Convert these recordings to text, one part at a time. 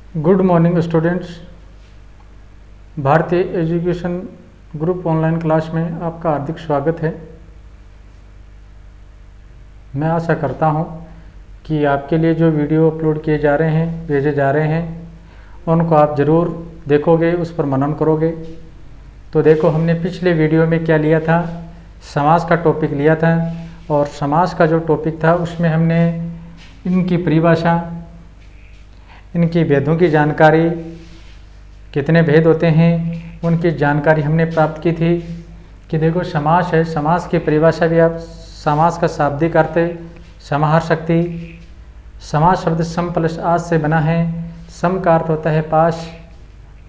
Good morning students. भारतीय education group online class में आपका हार्दिक स्वागत है। मैं आशा करता हूं कि आपके लिए जो वीडियो अपलोड किए जा रहे हैं, भेजे जा रहे हैं, उनको आप ज़रूर देखोगे, उस पर मनन करोगे। तो देखो, हमने पिछले वीडियो में क्या लिया था, समास का टॉपिक लिया था। और समास का जो टॉपिक था उसमें हमने इनकी परिभाषा, इनकी भेदों की जानकारी, कितने भेद होते हैं उनकी जानकारी हमने प्राप्त की थी। कि देखो, समास है, समास की परिभाषा भी आप, समास का शाब्दिक अर्थ समाहार शक्ति। समास शब्द सम प्लस आस से बना है। सम का अर्थ होता है पास,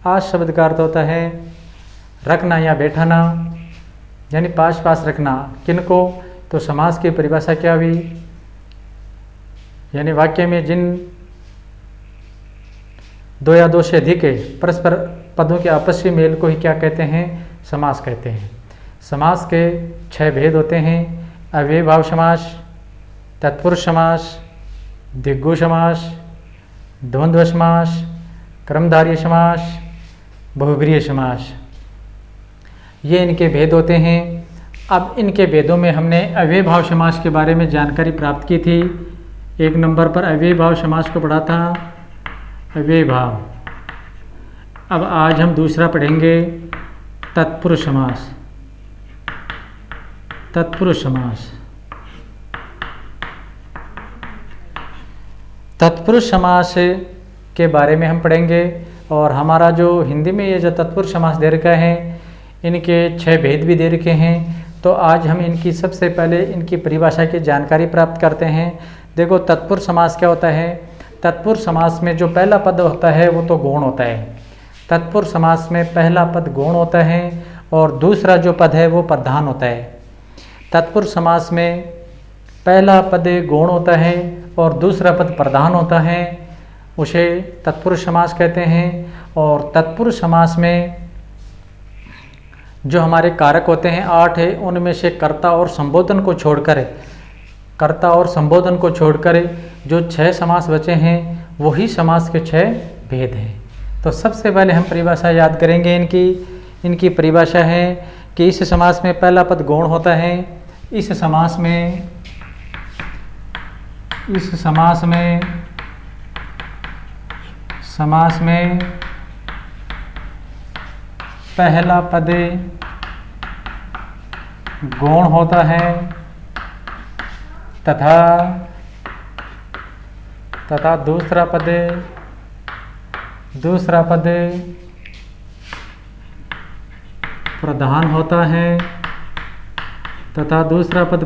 आस शब्द का अर्थ होता है रखना या बैठाना, यानी पास पास रखना। किनको? तो समास की परिभाषा क्या हुई, यानी वाक्य में जिन दो या दो से अधिक परस्पर पदों के आपसी मेल को ही क्या कहते हैं, समास कहते हैं। समास के 6 भेद होते हैं: अव्ययीभाव समास, तत्पुरुष समास, द्विगु समास, द्वंद्व समास, क्रमधारय समास, बहुब्रीहि समास। ये इनके भेद होते हैं। अब इनके भेदों में हमने अव्ययीभाव समास के बारे में जानकारी प्राप्त की थी। 1 नंबर पर अव्ययीभाव समास को पढ़ा था, अव्ययीभाव। अब आज हम दूसरा पढ़ेंगे, तत्पुरुष समास। तत्पुरुष समास। तत्पुरुष समास के बारे में हम पढ़ेंगे। और हमारा जो हिंदी में ये जो तत्पुरुष समास दे रखा है, इनके 6 भेद भी दे रखे हैं। तो आज हम इनकी सबसे पहले इनकी परिभाषा की जानकारी प्राप्त करते हैं। देखो, तत्पुरुष समास क्या होता है। तत्पुरुष समास में जो पहला पद होता है वो तो गौण होता है। तत्पुरुष समास में पहला पद गौण होता है और दूसरा जो पद है वो प्रधान होता है। तत्पुरुष समास में पहला पद गौण होता है और दूसरा पद प्रधान होता है, उसे तत्पुरुष समास कहते हैं। और तत्पुरुष समास में जो हमारे कारक होते हैं 8 है, उनमें से कर्ता और संबोधन को छोड़कर, कर्ता और संबोधन को छोड़कर जो 6 समास बचे हैं वही समास के 6 भेद हैं। तो सबसे पहले हम परिभाषा याद करेंगे इनकी। इनकी परिभाषा है कि इस समास में पहला पद गौण होता है। इस समास में पहला पद गौण होता है तथा दूसरा पद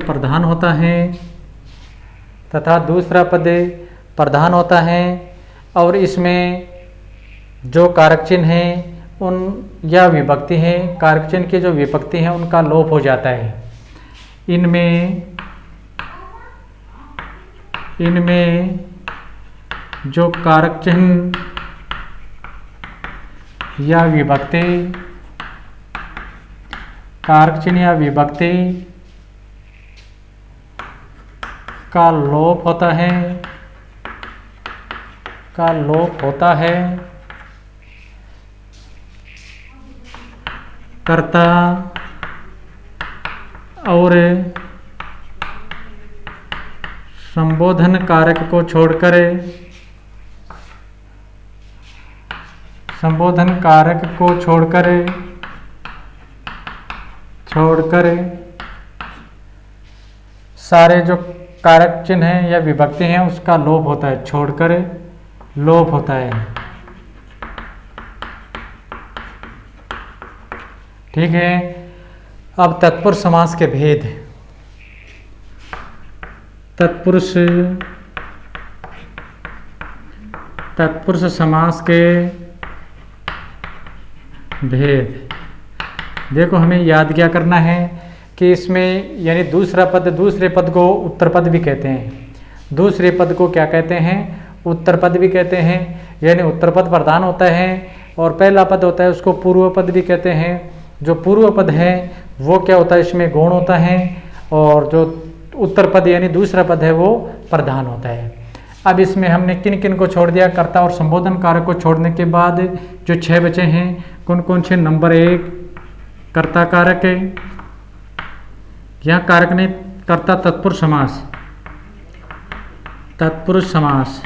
प्रधान होता है, तथा दूसरा पद प्रधान होता है। और इसमें जो कारक चिन्ह हैं उन या विभक्ति हैं, कारक चिन्ह की जो विभक्ति हैं उनका लोप हो जाता है। इनमें जो कारक चिन्ह या विभक्ति, कारक चिन्ह या विभक्ति का लोप होता है, कर्ता और संबोधन कारक को छोड़कर, सारे जो कारक चिन्ह हैं या विभक्ति हैं उसका लोप होता है, छोड़कर लोप होता है। ठीक है। अब तत्पुरुष समास के भेद। तत्पुरुष समास के भेद। देखो, हमें याद क्या करना है कि इसमें यानी दूसरा पद, दूसरे पद को उत्तर पद भी कहते हैं। दूसरे पद को क्या कहते हैं, उत्तर पद भी कहते हैं। यानी उत्तर पद प्रधान होता है और पहला पद होता है उसको पूर्व पद भी कहते हैं। जो पूर्व पद है वो क्या होता है, इसमें गौण होता है, और जो उत्तर पद यानी दूसरा पद है वो प्रधान होता है। अब इसमें हमने किन किन को छोड़ दिया, कर्ता और संबोधन कारक को छोड़ने के बाद जो 6 बचे हैं कौन कौन से। नंबर 1 कर्ता कारक है, यहाँ कारक नहीं, कर्ता तत्पुरुष समास, तत्पुरुष समास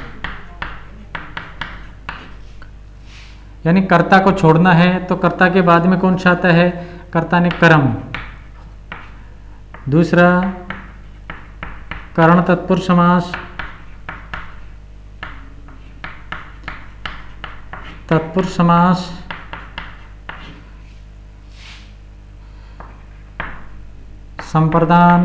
यानी कर्ता को छोड़ना है तो कर्ता के बाद में कौन सा आता है, कर्ता ने कर्म। दूसरा करण तत्पुरुष समास, तत्पुरुष समास। संप्रदान,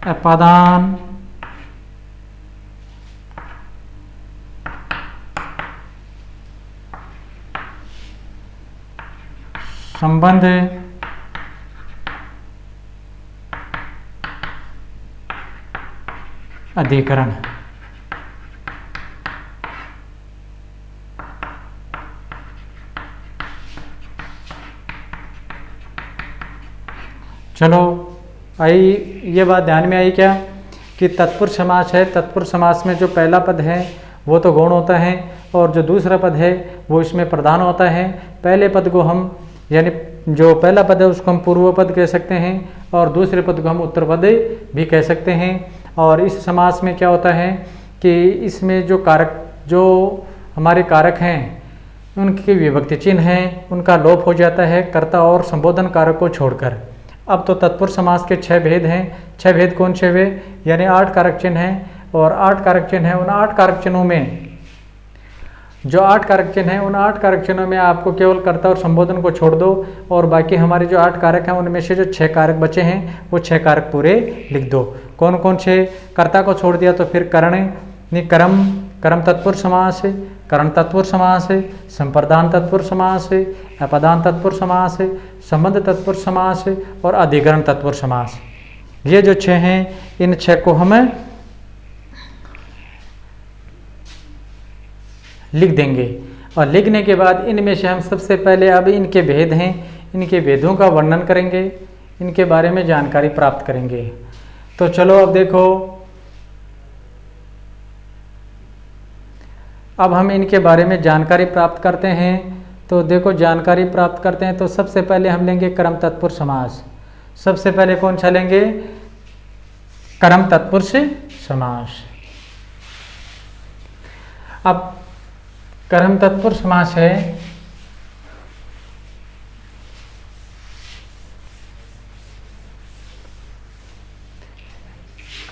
अपादान, संबंध, अधिकरण। चलो आई ये बात ध्यान में आई क्या कि तत्पुरुष समास है, तत्पुरुष समास में जो पहला पद है वो तो गौण होता है और जो दूसरा पद है वो इसमें प्रधान होता है। पहले पद को हम यानी जो पहला पद है उसको हम पूर्व पद कह सकते हैं और दूसरे पद को हम उत्तर पद भी कह सकते हैं। और इस समास में क्या होता है कि इसमें जो कारक, जो हमारे कारक हैं उनके विभक्ति चिन्ह हैं उनका लोप हो जाता है कर्ता और संबोधन कारक को छोड़कर। अब तो तत्पुरुष समास के 6 भेद हैं। 6 भेद कौन से वे, यानी 8 कारक चिन्ह हैं और 8 कारक चिन्ह हैं। उन 8 कारक चिन्हों में जो 8 कारक चिन्ह हैं उन 8 कारक चिन्हों में आपको केवल कर्ता और संबोधन को छोड़ दो और बाकी हमारे जो 8 कारक हैं उनमें से जो 6 कारक बचे हैं वो 6 कारक पूरे लिख दो। कौन कौन से, कर्ता को छोड़ दिया तो फिर करण नहीं, कर्म, कर्म तत्पुरुष समास है, करण तत्पुरुष समास है, संप्रदान तत्पुरुष समास है, अपदान तत्पुरुष समास है, संबंध तत्पुरुष समास है और अधिकरण तत्पुरुष समास। ये जो 6 हैं इन 6 को हम लिख देंगे और लिखने के बाद इनमें से हम सबसे पहले अब इनके भेद हैं, इनके भेदों का वर्णन करेंगे, इनके बारे में जानकारी प्राप्त करेंगे। तो चलो अब देखो, अब हम इनके बारे में जानकारी प्राप्त करते हैं। तो देखो जानकारी प्राप्त करते हैं तो सबसे पहले हम लेंगे कर्म तत्पुरुष समास। सबसे पहले कौन सा लेंगे, कर्म तत्पुरुष समास। अब कर्म तत्पुरुष समास है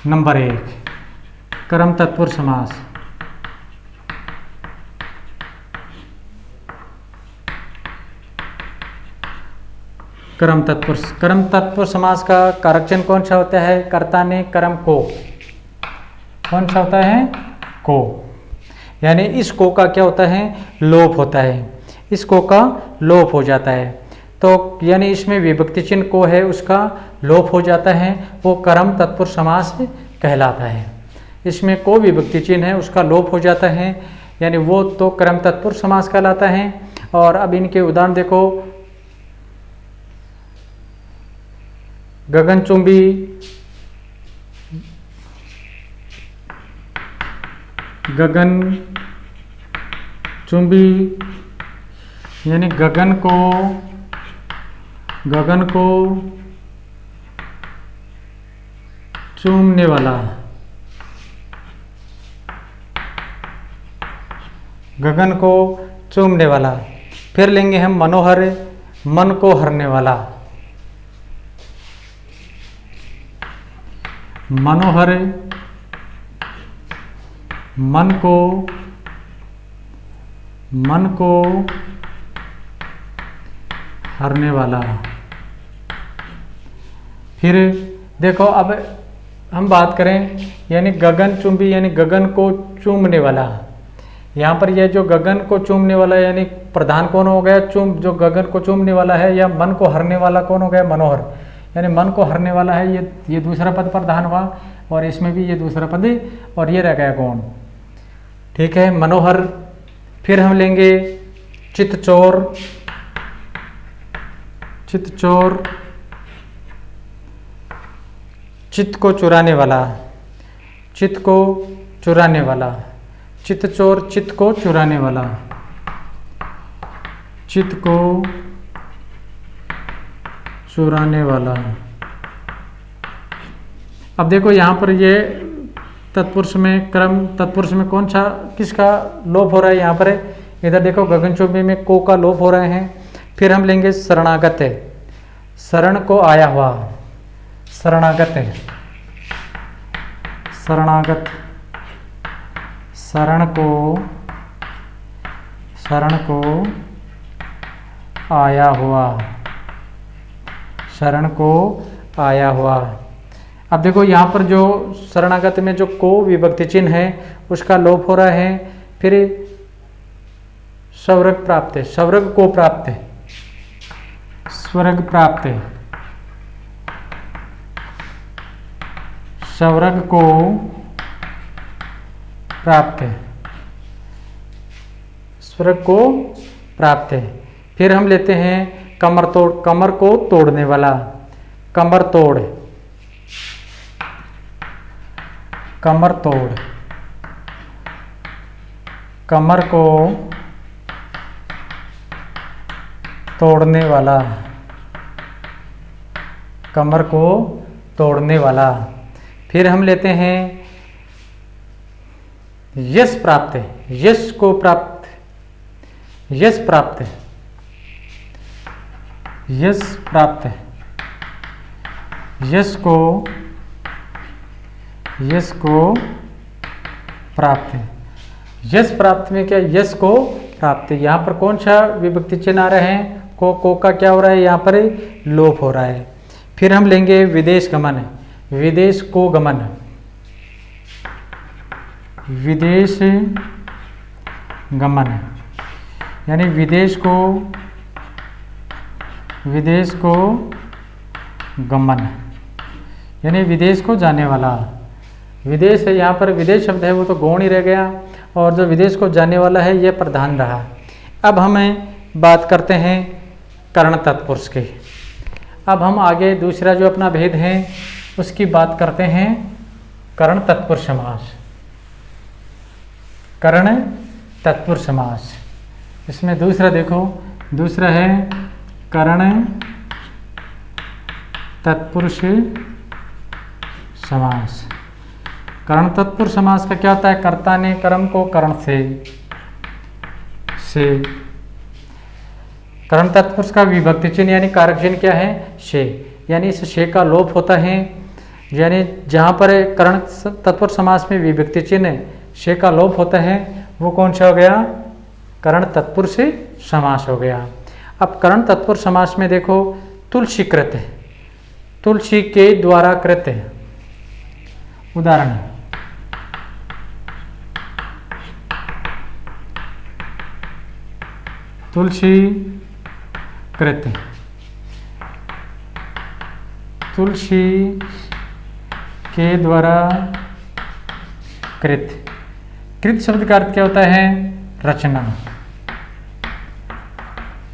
नंबर 1 कर्म तत्पुरुष समास। कर्म तत्पुरुष समास का कारक चिन्ह कौन सा होता है, कर्ता ने कर्म को, कौन सा होता है, को, यानी इस को का क्या होता है, लोप होता है, इस को का लोप हो जाता है। तो यानी इसमें विभक्ति चिन्ह को है उसका लोप हो जाता है, वो कर्म तत्पुरुष समास कहलाता है। इसमें को विभक्ति चिन्ह है उसका लोप हो जाता है, यानी वो तो कर्म तत्पुरुष समास कहलाता है। और अब इनके उदाहरण देखो, गगनचुंबी, गगन चुंबी यानी गगन को चूमने वाला, गगन को चूमने वाला। फिर लेंगे हम मनोहर, मन को हरने वाला, मनोहर मन को हरने वाला। फिर देखो अब हम बात करें यानी गगन चुंबी यानी गगन को चूमने वाला। यहाँ पर यह जो गगन को चूमने वाला यानी प्रधान कौन हो गया, जो गगन को चूमने वाला है, या मन को हरने वाला कौन हो गया, मनोहर, यानी मन को हरने वाला है, ये दूसरा पद प्रधान हुआ और इसमें भी ये दूसरा पद और ये रह गया कौन, ठीक है, मनोहर। फिर हम लेंगे चित्तचोर, चित्त को चुराने वाला, चित्त को चुराने वाला, चित्त चोर, चित्त को चुराने वाला, चित्त को चुराने वाला। अब देखो यहाँ पर ये तत्पुरुष में, क्रम तत्पुरुष में कौन सा, किसका लोप हो रहा है यहाँ पर? इधर देखो गगनचुंबी में को का लोप हो रहे हैं। फिर हम लेंगे शरणागत है, शरण को आया हुआ, शरणागत है, शरणागत, शरण को आया हुआ, शरण को आया हुआ। अब देखो यहाँ पर जो शरणागत में जो को विभक्ति चिन्ह है उसका लोप हो रहा है। फिर स्वर्ग प्राप्त है, स्वर्ग को प्राप्त है, स्वर्ग प्राप्त है, स्वर्ग को प्राप्त है, स्वर्ग को प्राप्त है। फिर हम लेते हैं कमर तोड़, कमर को तोड़ने वाला, कमर तोड़, कमर तोड़, कमर को तोड़ने वाला, कमर को तोड़ने वाला। फिर हम लेते हैं यश प्राप्त है, यश को प्राप्त, यश प्राप्त है, यश प्राप्त है, यश को, यश को प्राप्त है। यश प्राप्त में क्या, यश को प्राप्त है। यहाँ पर कौन सा विभक्ति चिन्ह आ रहे हैं? को का क्या हो रहा है यहाँ पर? लोप हो रहा है। फिर हम लेंगे विदेश गमन, विदेश को गमन, विदेश गमन, यानी विदेश को, विदेश को गमन, यानी विदेश को जाने वाला। विदेश है यहाँ पर, विदेश शब्द है वो तो गौण ही रह गया, और जो विदेश को जाने वाला है ये प्रधान रहा। अब हमें बात करते हैं कर्ण तत्पुरुष की। अब हम आगे दूसरा जो अपना भेद है उसकी बात करते हैं, कर्ण तत्पुरुष समास, कर्ण तत्पुरुष समास। इसमें दूसरा देखो, दूसरा है कर्ण तत्पुरुष समास। कर्ण तत्पुरुष समास का क्या होता है? कर्ता ने कर्म को कर्ण से। कर्ण तत्पुरुष का विभक्ति चिन्ह यानी कारक चिन्ह क्या है? शे, यानी इस शे का लोप होता है। यानी जहाँ पर कर्ण तत्पुरुष समास में विभक्ति चिन्ह शे का लोप होता है वो कौन सा हो गया? कर्ण तत्पुरुष समास हो गया। अब कर्ण तत्पुरुष समास में देखो, तुलसी कृत है, तुलसी के द्वारा कृत है। उदाहरण, तुलसी कृत, तुलसी के द्वारा कृत। कृत शब्द का अर्थ क्या होता है? रचना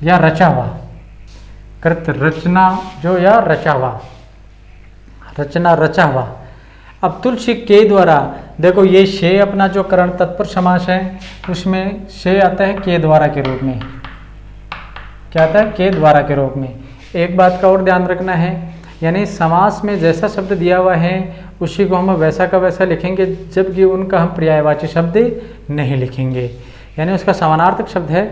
या रचा हुआ। कृत रचना जो, या रचा हुआ, रचना रचा हुआ। अब तुलसी के द्वारा, देखो ये शे अपना जो कर्ण तत्पुरुष समास है उसमें शे आता है के द्वारा के रूप में। क्या आता है? के द्वारा के रूप में। एक बात का और ध्यान रखना है, यानी समास में जैसा शब्द दिया हुआ है उसी को हम वैसा का वैसा लिखेंगे, जबकि उनका हम पर्यायवाची शब्द नहीं लिखेंगे। यानी उसका समानार्थक शब्द है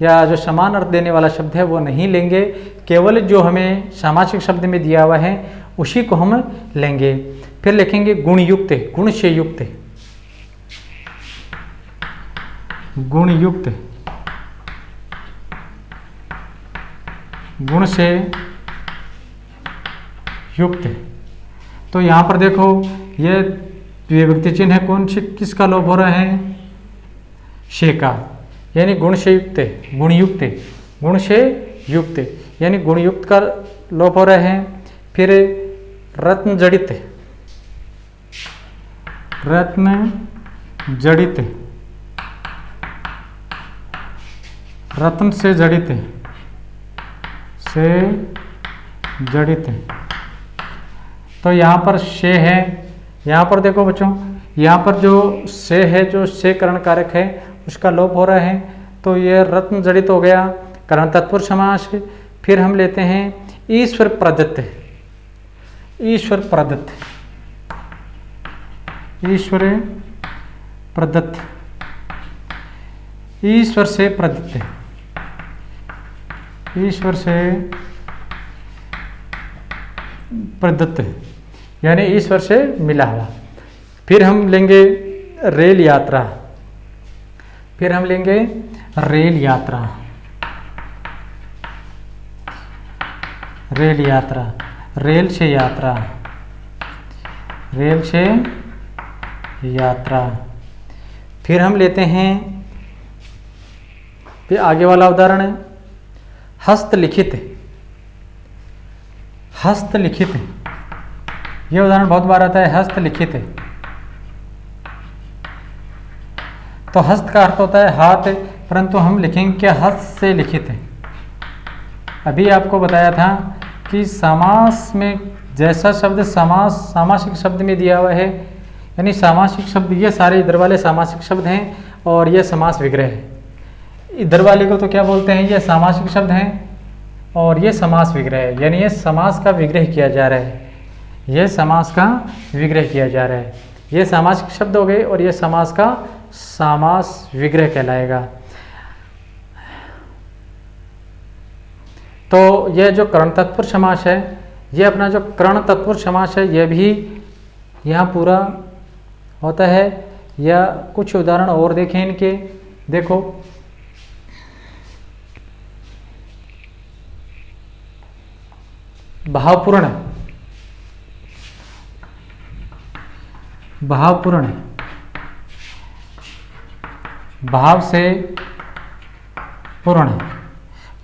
या जो समान अर्थ देने वाला शब्द है वो नहीं लेंगे, केवल जो हमें सामासिक शब्द में दिया हुआ है उसी को हम लेंगे। फिर लिखेंगे गुणयुक्त, गुण से युक्त, गुणयुक्त, गुण से युक्त। तो यहाँ पर देखो ये विभक्ति चिन्ह है, कौन से, किसका लोप हो रहा है? शे का, यानी गुण से युक्त, गुणयुक्त, गुण से युक्त, यानी गुणयुक्त का लोप हो रहा है। फिर रत्न जड़ित, रत्न जड़ित, रत्न से जड़ित, से जड़ित। तो यहाँ पर शे है, यहाँ पर देखो बच्चों, यहाँ पर जो से है, जो से करण कारक है उसका लोप हो रहा है, तो ये रत्न जड़ित हो गया, करण तत्पुरुष समास। फिर हम लेते हैं ईश्वर प्रदत्त, ईश्वर प्रदत्त, ईश्वर प्रदत्त, ईश्वर से प्रदत्त, ईश्वर से प्रदत्त यानी ईश्वर से मिला हुआ। फिर हम लेंगे रेल यात्रा, फिर हम लेंगे रेल यात्रा, रेल यात्रा, रेल से यात्रा, रेल से यात्रा। फिर हम लेते हैं, फिर आगे वाला उदाहरण है हस्तलिखित, हस्तलिखित, यह उदाहरण बहुत बार आता है, हस्तलिखित। तो हस्त का अर्थ होता है हाथ, परंतु हम लिखेंगे क्या, हस्त से लिखित है। अभी आपको बताया था कि समास में जैसा शब्द समास सामासिक शब्द में दिया हुआ है, यानी सामासिक शब्द ये सारे इधर वाले सामासिक शब्द हैं और ये समास विग्रह है। इधर वाले को तो क्या बोलते हैं, ये सामासिक शब्द हैं और ये समास विग्रह है, यानी ये समास का विग्रह किया जा रहा है, ये समास का विग्रह किया जा रहा है। ये सामासिक शब्द हो गए और ये समास का समास विग्रह कहलाएगा। तो यह जो करण तत्पुरुष समास है, ये अपना जो करण तत्पुरुष समास है, यह भी यहाँ पूरा होता है। या कुछ उदाहरण और देखें इनके, देखो भावपूर्ण, भावपूर्ण, भाव से पूर्ण।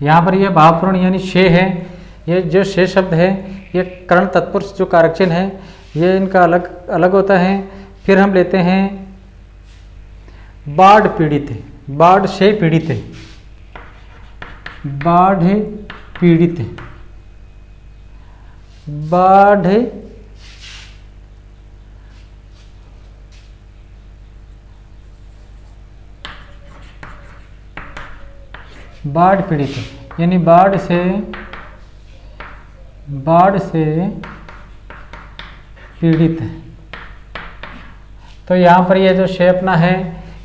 यहाँ पर यह भावपूर्ण यानी शे है, ये जो शे शब्द है ये करण तत्पुरुष जो कारक चिन्ह है ये इनका अलग अलग होता है। फिर हम लेते हैं बाढ़ पीड़ित, बाढ़ से पीड़ित, बाढ़ पीड़ित, बाढ़ बाढ़ पीड़ित यानी बाढ़ से पीड़ित। तो यहाँ पर ये जो शे अपना है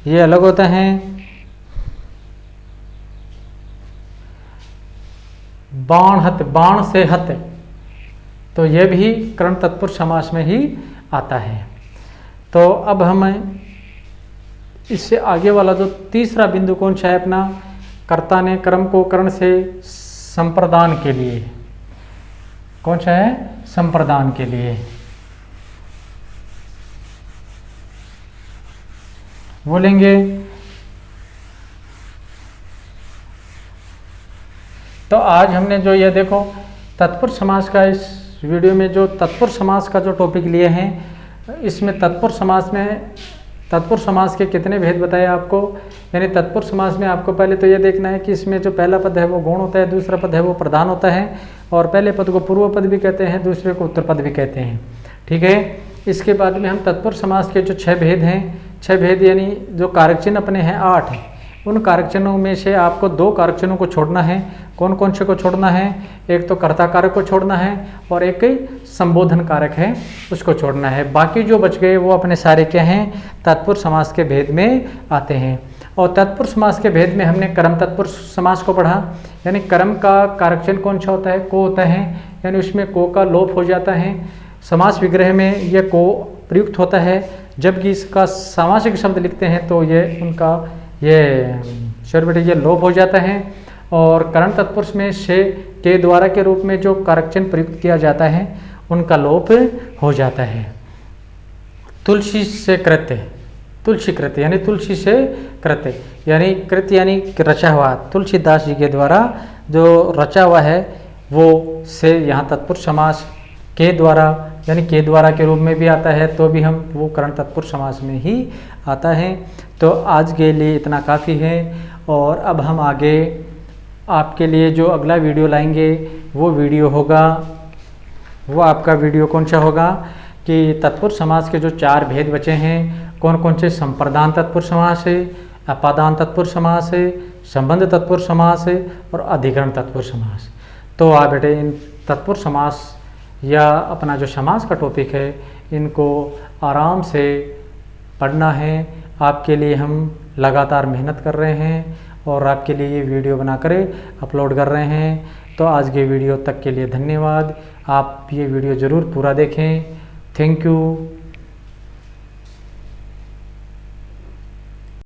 ये अलग होता है। बाण हत, बाण से हत, तो ये भी करण तत्पुरुष समास में ही आता है। तो अब हम इससे आगे वाला जो तीसरा बिंदु कौन सा है अपना, कर्ता ने कर्म को करण से संप्रदान के लिए, कौन सा है, संप्रदान के लिए, वो लेंगे। तो आज हमने जो ये देखो तत्पुरुष समास का, इस वीडियो में जो तत्पुरुष समास का जो टॉपिक लिए हैं, इसमें तत्पुरुष समास में तत्पुरुष समास के कितने भेद बताए आपको। यानी तत्पुरुष समास में आपको पहले तो ये देखना है कि इसमें जो पहला पद है वो गौण होता है, दूसरा पद है वो प्रधान होता है, और पहले पद को पूर्व पद भी कहते हैं, दूसरे को उत्तर पद भी कहते हैं। ठीक है। इसके बाद में हम तत्पुरुष समास के जो 6 भेद हैं, 6 भेद यानी जो कारक चिन्ह अपने हैं 8 हैं, उन कारक चिन्हों में से आपको 2 कारक चिन्हों को छोड़ना है। कौन कौन से को छोड़ना है, एक तो कर्ता कारक को छोड़ना है और एक संबोधन कारक है उसको छोड़ना है। बाकी जो बच गए वो अपने सारे क्या हैं, तत्पुरुष समास के भेद में आते हैं। और तत्पुरुष समास के भेद में हमने कर्म तत्पुरुष समास को पढ़ा, यानी कर्म का कारक चिन्ह कौन सा होता है, को होता है, यानी उसमें को का लोप हो जाता है। समास विग्रह में यह को प्रयुक्त होता है, जबकि इसका सामासिक शब्द लिखते हैं तो ये उनका ये लोप हो जाता है। और करण तत्पुरुष में से के द्वारा के रूप में जो कारक चिन्ह प्रयुक्त किया जाता है उनका लोप हो जाता है। तुलसी से कृत्य, तुलसी कृत्य यानी तुलसी से कृत्य, यानी कृत्य यानी रचा हुआ, तुलसीदास जी के द्वारा जो रचा हुआ है वो से यहाँ तत्पुरुष समास के द्वारा यानी के द्वारा के रूप में भी आता है, तो भी हम वो करण तत्पुरुष समास में ही आता है। तो आज के लिए इतना काफ़ी है। और अब हम आगे आपके लिए जो अगला वीडियो लाएंगे वो वीडियो होगा वो आपका वीडियो कौन सा होगा कि तत्पुरुष समास के जो 4 भेद बचे हैं, कौन कौन से संप्रदान तत्पुरुष समास है, अपादान तत्पुरुष समास है, संबंध तत्पुरुष समास है और अधिकरण तत्पुरुष समास। तो आप बेटे इन तत्पुरुष समास या अपना जो समास का टॉपिक है इनको आराम से पढ़ना है। आपके लिए हम लगातार मेहनत कर रहे हैं और आपके लिए ये वीडियो बना कर अपलोड कर रहे हैं। तो आज के वीडियो तक के लिए धन्यवाद। आप ये वीडियो ज़रूर पूरा देखें। Thank you.